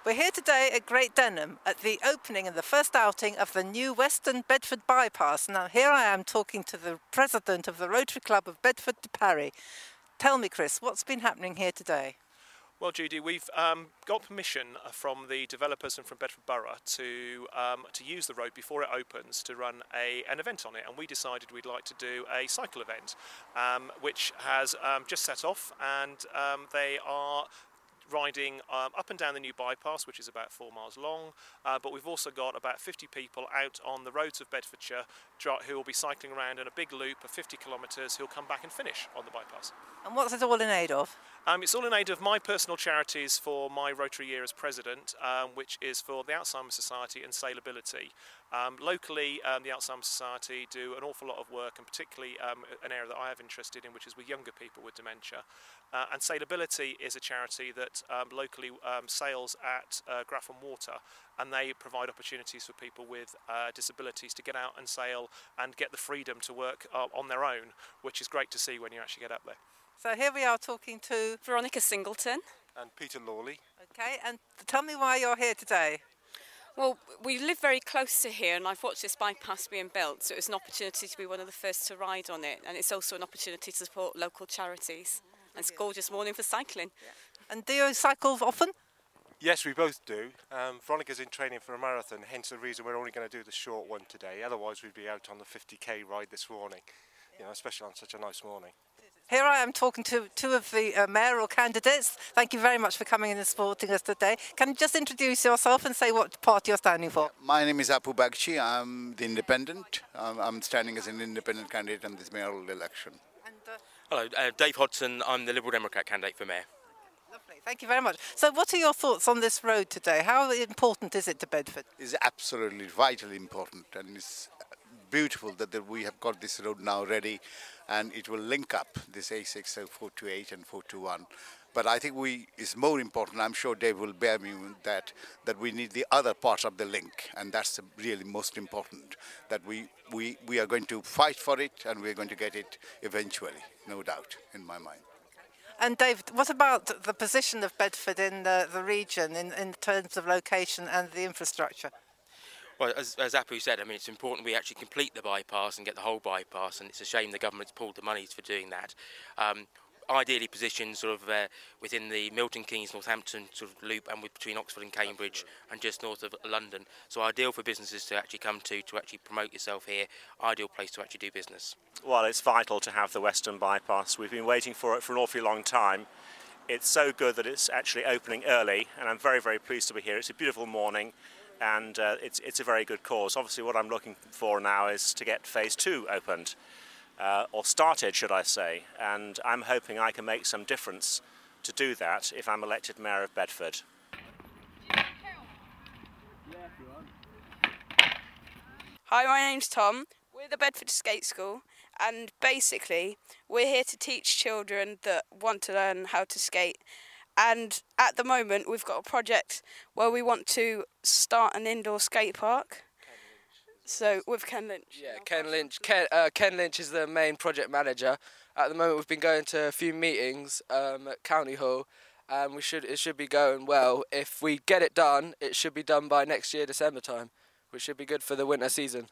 We're here today at Great Denham at the opening and the first outing of the new Western Bedford bypass. Now here I am talking to the president of the Rotary Club of Bedford to Parys. Tell me, Chris, what's been happening here today? Well, Judy, we've got permission from the developers and from Bedford Borough to use the road before it opens to run an event on it, and we decided we'd like to do a cycle event, which has just set off, and they are riding up and down the new bypass, which is about 4 miles long, but we've also got about 50 people out on the roads of Bedfordshire who will be cycling around in a big loop of 50 kilometres who'll come back and finish on the bypass. And what's it all in aid of? It's all in aid of my personal charities for my Rotary year as president, which is for the Alzheimer's Society and Sailability. Locally, the Alzheimer's Society do an awful lot of work, and particularly an area that I have interested in, which is with younger people with dementia. And Sailability is a charity that locally sails at Grafham Water, and they provide opportunities for people with disabilities to get out and sail and get the freedom to work on their own, which is great to see when you actually get up there. So here we are talking to Veronica Singleton. And Peter Lawley. Okay, and tell me why you're here today. Well, we live very close to here, and I've watched this bypass being built, so it was an opportunity to be one of the first to ride on it, and it's also an opportunity to support local charities. And it's a gorgeous morning for cycling. Yeah. And do you cycle often? Yes, we both do. Veronica's in training for a marathon, hence the reason we're only going to do the short one today. Otherwise, we'd be out on the 50k ride this morning, you know, especially on such a nice morning. Here I am talking to two of the mayoral candidates. Thank you very much for coming in and supporting us today. Can you just introduce yourself and say what party you're standing for? My name is Apu Bagchi. I'm the independent. I'm standing as an independent candidate in this mayoral election. And, Hello, Dave Hodson. I'm the Liberal Democrat candidate for mayor. Lovely, thank you very much. So what are your thoughts on this road today? How important is it to Bedford? It's absolutely vitally important, and it's beautiful that we have got this road now ready, and it will link up this A6, so 428 and 421. But I think it's more important, I'm sure Dave will bear me with that we need the other parts of the link, and that's really most important, that we are going to fight for it, and we're going to get it eventually, no doubt, in my mind. And Dave, what about the position of Bedford in the region in terms of location and the infrastructure? Well, as Apu said, I mean, it's important we actually complete the bypass and get the whole bypass, and it's a shame the government's pulled the money for doing that. Ideally positioned sort of within the Milton Keynes, Northampton sort of loop, and between Oxford and Cambridge, and just north of London. So ideal for businesses to actually come to actually promote yourself here. Ideal place to actually do business. Well, it's vital to have the Western bypass. We've been waiting for it for an awfully long time. It's so good that it's actually opening early, and I'm very, very pleased to be here. It's a beautiful morning, and it's a very good cause. Obviously, what I'm looking for now is to get phase 2 opened. Or started, should I say, and I'm hoping I can make some difference to do that if I'm elected Mayor of Bedford. Hi, my name's Tom. We're the Bedford Skate School, and basically we're here to teach children that want to learn how to skate. And at the moment we've got a project where we want to start an indoor skate park. So with Ken Lynch. Yeah, Ken Lynch. Ken Lynch is the main project manager. At the moment, we've been going to a few meetings at County Hall, and it should be going well. If we get it done, it should be done by next year December time, which should be good for the winter season.